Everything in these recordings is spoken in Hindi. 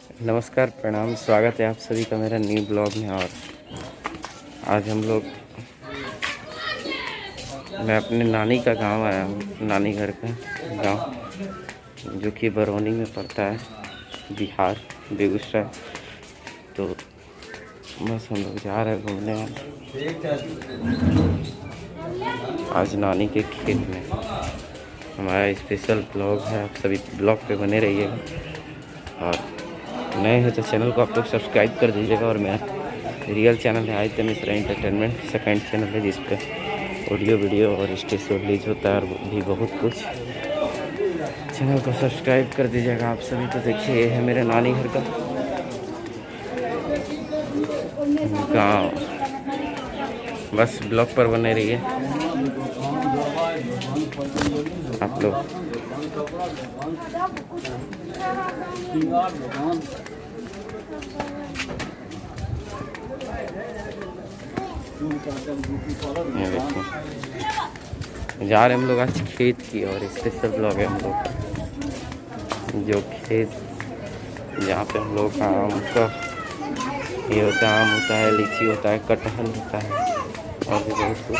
नमस्कार, प्रणाम, स्वागत है आप सभी का मेरा न्यू ब्लॉग में। और आज हम लोग मैं अपने नानी का गांव आया हूँ, नानी घर का गांव जो कि बरौनी में पड़ता है, बिहार, बेगूसराय। तो बस हम लोग जा रहे हैं घूमने आज नानी के खेत में। हमारा स्पेशल ब्लॉग है, आप सभी ब्लॉग पे बने रहिएगा। और नए हैं तो चैनल को आप लोग सब्सक्राइब कर दीजिएगा। और मेरा रियल चैनल है Aditya Mishra entertainment, second channel है जिस पे ऑडियो वीडियो और स्टेज रिलीज होता है और भी बहुत कुछ। चैनल को सब्सक्राइब कर दीजिएगा आप सभी। तो देखिए, ये है मेरे नानी घर का गाँव। बस ब्लॉग पर बने रहिए आप लोग। जा रहे हम लोग आज खेत की, और स्पेशल ब्लॉग है हम लोग का। जो खेत जहाँ पे हम लोग का आम का ये होता है, आम होता है, लीची होता है, कटहल होता है और भी बहुत कुछ।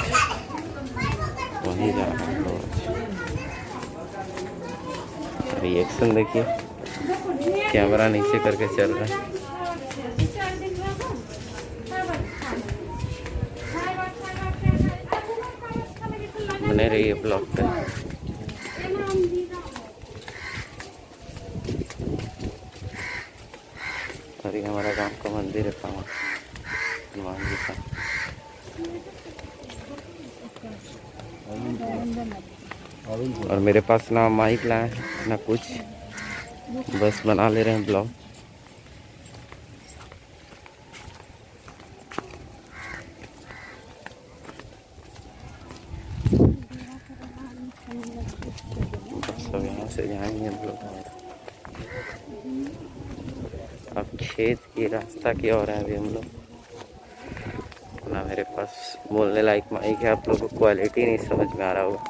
वहीं जा रहे हैं हम लोग। रिएक्शन देखिए, कैमरा नीचे करके चल रहा है। बने रहिए ब्लॉग पे। और ये हमारा गांव का मंदिर है, हनुमान जी का। और मेरे पास ना माइक लाए हैं ना कुछ, बस बना ले रहे हैं ब्लॉग। सब यहाँ से जाएंगे हम लोग। अब खेत की रास्ता की ओर है अभी हम लोग। ना मेरे पास बोलने लायक माइक है, आप लोगों को क्वालिटी नहीं समझ में आ रहा होगा।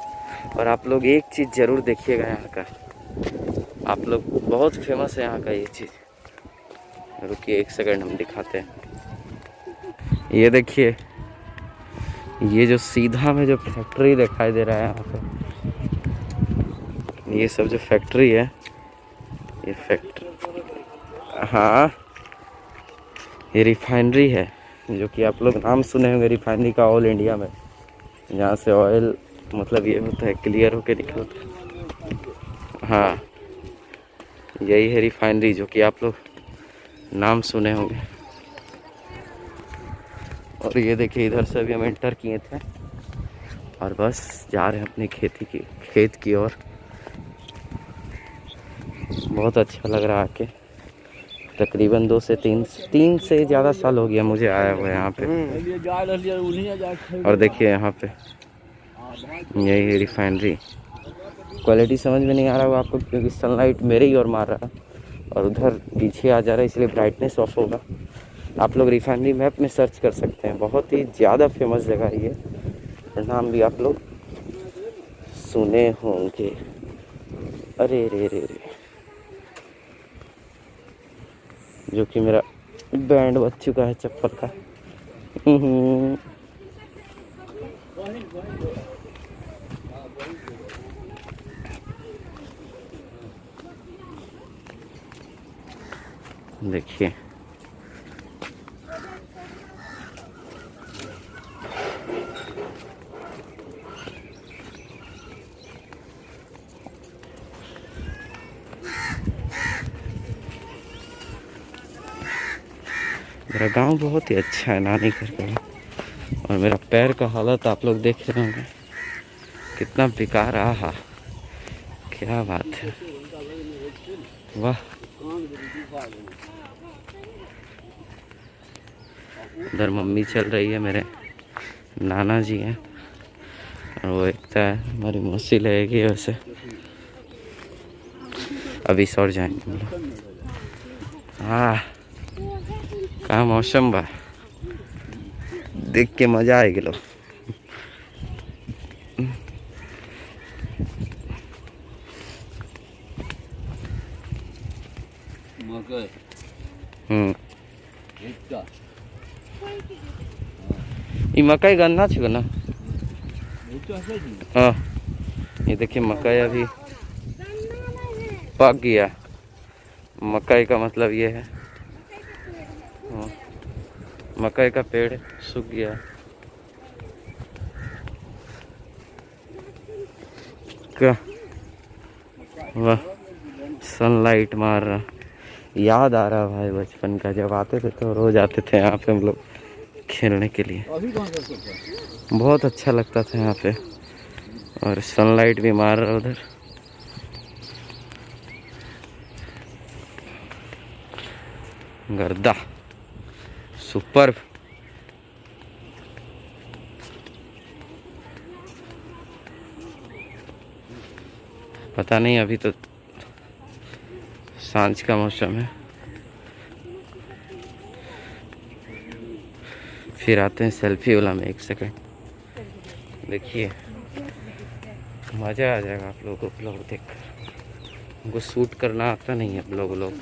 और आप लोग एक चीज़ ज़रूर देखिएगा यहाँ का, आप लोग बहुत फेमस है यहाँ का ये चीज़। रुकिए एक सेकंड, हम दिखाते हैं। ये देखिए, ये जो सीधा में जो फैक्ट्री दिखाई दे रहा है यहाँ पे, ये सब जो फैक्ट्री है, ये फैक्ट्री, हाँ, ये रिफाइनरी है। जो कि आप लोग नाम सुने होंगे रिफाइनरी का, ऑल इंडिया में, जहाँ से ऑयल मतलब ये होता है, क्लियर होके निकलता है। हाँ, यही है रिफाइनरी, जो कि आप लोग नाम सुने होंगे। और ये देखिए, इधर से अभी हम एंटर किए थे और बस जा रहे हैं अपनी खेत की ओर। बहुत अच्छा लग रहा है कि तकरीबन 2 से 3 से ज़्यादा साल हो गया मुझे आया हुआ है यहाँ पे। और देखिए यहाँ पे यही है रिफाइनरी। क्वालिटी समझ में नहीं आ रहा होगा आपको, क्योंकि सनलाइट मेरे ही ओर मार रहा है और उधर पीछे आ जा रहा है, इसलिए ब्राइटनेस ऑफ होगा। आप लोग रिफाइनरी मैप में सर्च कर सकते हैं। बहुत ही ज़्यादा फेमस जगह है ये, नाम भी आप लोग सुने होंगे। अरे रे रे रे, जो कि मेरा बैंड बज चुका है चप्पल का। देखिए, मेरा गांव बहुत ही अच्छा है, नानी घर का। और मेरा पैर का हालत आप लोग देख रहे होंगे कितना बेकार रहा। क्या बात है, वाह। उधर मम्मी चल रही है, मेरे नाना जी हैं, और वो एकता है हमारी मौसी लगेगी। वैसे अभी सौर जाएंगे हम लोग। हाँ, का मौसम बा, देख के मजा आ गया। ये मकई गन्ना छो ना। हाँ ये देखिए मकई अभी पक गया। मकई का मतलब ये है, हाँ, मकई का पेड़ सूख गया। क्या वाह, सनलाइट मार रहा, याद आ रहा भाई बचपन का, जब आते थे तो रोज आते थे यहाँ पे हम लोग खेलने के लिए। बहुत अच्छा लगता था यहाँ पे, और सनलाइट भी मार रहा उधर। गर्दा सुपर। पता नहीं, अभी तो सांझ का मौसम है। फिर आते हैं सेल्फी वाला में, 1 सेकंड देखिए, मज़ा आ जाएगा आप लोगों को ब्लॉग देखकर। हमको शूट करना आता नहीं है ब्लॉग।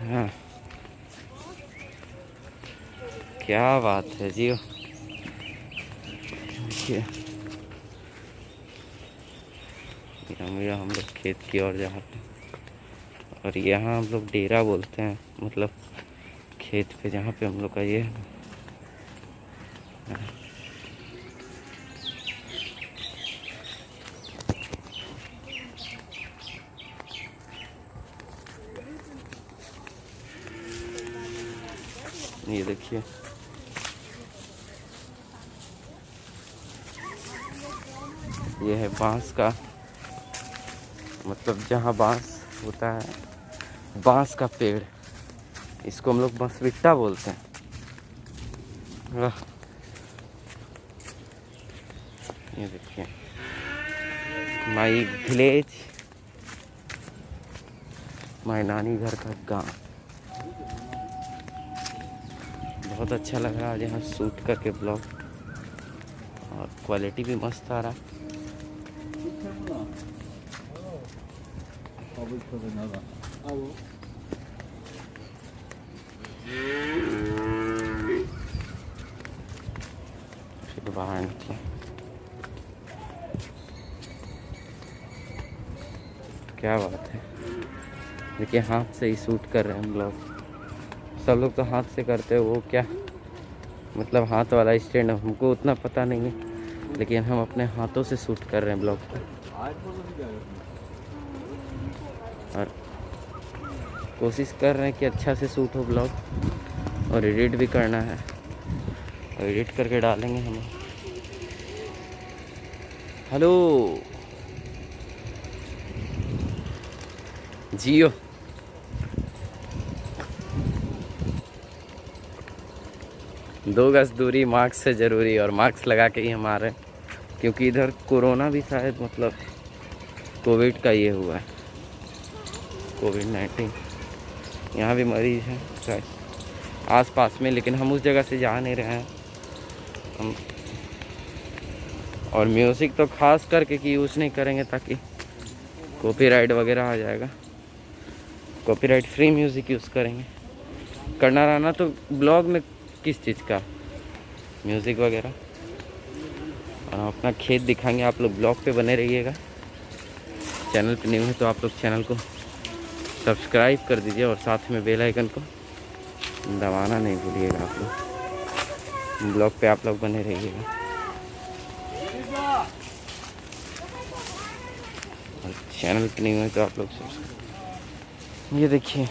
हाँ क्या बात है जी। देखिए हम लोग खेत की ओर जा रहे हैं, और यहाँ हम लोग डेरा बोलते हैं, मतलब खेत पे जहाँ पे हम लोग का ये है। ये देखिए ये है बांस का, मतलब जहाँ बांस होता है, बांस का पेड़, इसको हम लोग बंसबिट्टा बोलते हैं। ये देखिए माई विलेज, माई नानी घर का गांव। बहुत अच्छा लग रहा है आज यहाँ शूट करके ब्लॉग, और क्वालिटी भी मस्त आ रहा। फिर बाहर निकले, क्या बात है। देखिए हाथ से ही शूट कर रहे हैं हम लोग। सब लोग तो हाथ से करते हैं, वो क्या मतलब हाथ वाला स्टैंड, हमको उतना पता नहीं है, लेकिन हम अपने हाथों से शूट कर रहे हैं ब्लॉग को। और कोशिश कर रहे हैं कि अच्छा से शूट हो ब्लॉग, और एडिट भी करना है, और एडिट करके डालेंगे हम। हेलो जियो। दो गज दूरी मास्क से ज़रूरी, और मास्क लगा के ही हम आ रहे हैं, क्योंकि इधर कोरोना भी शायद मतलब कोविड का ये हुआ है, कोविड-19 यहाँ भी मरीज हैं शायद आस पास में, लेकिन हम उस जगह से जा नहीं रहे हैं हम। और म्यूज़िक तो खास करके कि यूज़ नहीं करेंगे, ताकि कॉपीराइट वगैरह आ जाएगा। कॉपीराइट फ्री म्यूज़िक यूज़ करेंगे। करना रहना तो ब्लॉग में किस चीज़ का, म्यूज़िक वगैरह, और हम अपना खेत दिखाएंगे। आप लोग ब्लॉग पे बने रहिएगा। चैनल पे न्यू है तो आप लोग चैनल को सब्सक्राइब कर दीजिए, और साथ में बेल आइकन को दबाना नहीं भूलिएगा। आप लोग ब्लॉग पे आप लोग बने रहिएगा। और चैनल पे न्यू है तो आप लोग सब्सक्राइब। ये देखिए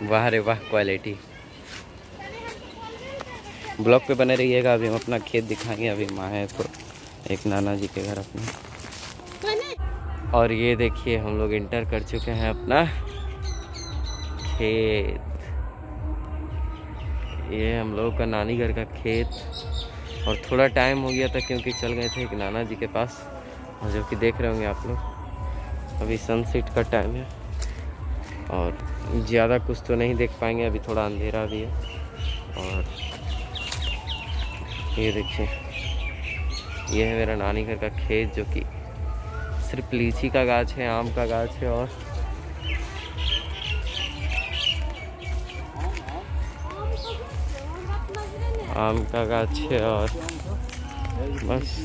वाह रे वाह क्वालिटी। ब्लॉग पे बने रहिएगा। अभी हम अपना खेत दिखाएंगे। अभी माँ है तो एक नाना जी के घर अपने। और ये देखिए हम लोग इंटर कर चुके हैं अपना खेत, ये हम लोगों का नानी घर का खेत। और थोड़ा टाइम हो गया था क्योंकि चल गए थे एक नाना जी के पास, और जो कि देख रहे होंगे आप लोग अभी सनसेट का टाइम है और ज़्यादा कुछ तो नहीं देख पाएंगे, अभी थोड़ा अंधेरा भी है। और ये देखिए, ये है मेरा नानी घर का खेत, जो कि सिर्फ लीची का गाछ है, आम का गाछ है और आम का गाछ है और बस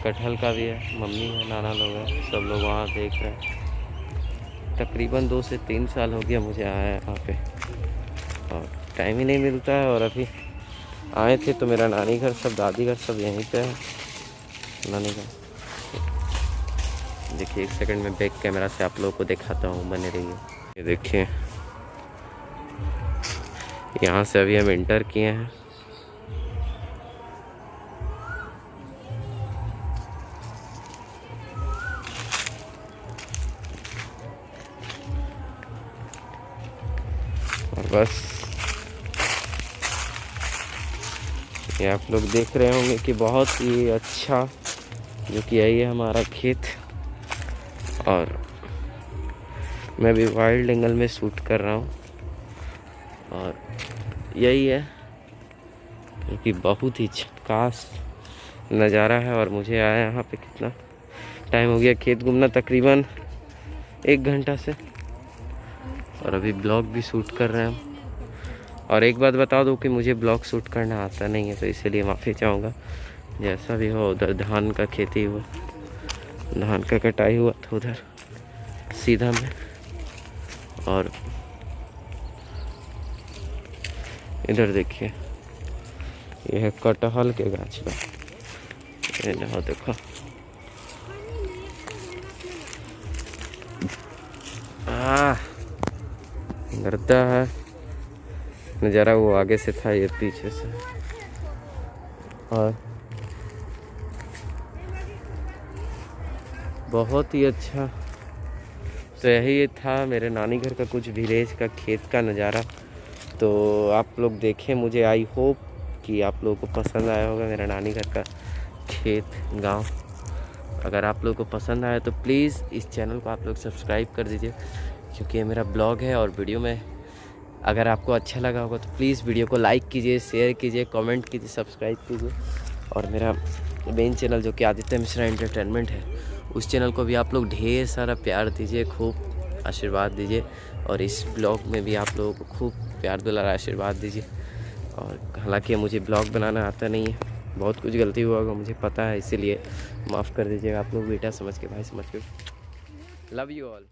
कटहल का भी है। मम्मी है, नाना लोग हैं, सब लोग वहाँ देख रहे हैं। तकरीबन 2 से 3 साल हो गया मुझे आया है यहाँ पे, और टाइम ही नहीं मिलता है। और अभी आए थे तो मेरा नानी घर सब, दादी घर सब यहीं पे है, नानी घर। देखिए, 1 सेकंड में बैक कैमरा से आप लोगों को दिखाता हूँ, बने रहिए। ये देखिए, यहाँ से अभी हम इंटर किए हैं। और बस ये आप लोग देख रहे होंगे कि बहुत ही अच्छा, जो कि यही है हमारा खेत। और मैं भी वाइल्ड एंगल में शूट कर रहा हूँ और यही है, क्योंकि बहुत ही झकास नज़ारा है। और मुझे आया यहाँ पे कितना टाइम हो गया खेत घूमना, तकरीबन 1 घंटा से, और अभी ब्लॉग भी शूट कर रहे हैं हम। और एक बात बता दूं कि मुझे ब्लॉग शूट करना आता नहीं है, तो इसलिए माफ़ी चाहूँगा। जैसा भी हो, उधर धान का खेती हुआ, धान का कटाई हुआ था उधर सीधा में, और इधर देखिए, ये है कटहल के गाछ का, ये देखो। गर्दा है नज़ारा, वो आगे से था, ये पीछे से। और बहुत ही अच्छा। तो यही था मेरे नानी घर का कुछ विलेज का खेत का नज़ारा। तो आप लोग देखें, मुझे आई होप कि आप लोगों को पसंद आया होगा मेरा नानी घर का खेत, गांव। अगर आप लोगों को पसंद आया तो प्लीज़ इस चैनल को आप लोग सब्सक्राइब कर दीजिए, क्योंकि ये मेरा ब्लॉग है। और वीडियो में अगर आपको अच्छा लगा होगा तो प्लीज़ वीडियो को लाइक कीजिए, शेयर कीजिए, कमेंट कीजिए, सब्सक्राइब कीजिए। और मेरा मेन चैनल जो कि आदित्य मिश्रा एंटरटेनमेंट है, उस चैनल को भी आप लोग ढेर सारा प्यार दीजिए, खूब आशीर्वाद दीजिए। और इस ब्लॉग में भी आप लोगों को खूब प्यार दुलार आशीर्वाद दीजिए। और हालांकि मुझे ब्लॉग बनाना आता नहीं है, बहुत कुछ गलती हुआ होगा मुझे पता है, इसीलिए माफ़ कर दीजिएगा आप लोग, बेटा समझ के, भाई समझ के। Love you all.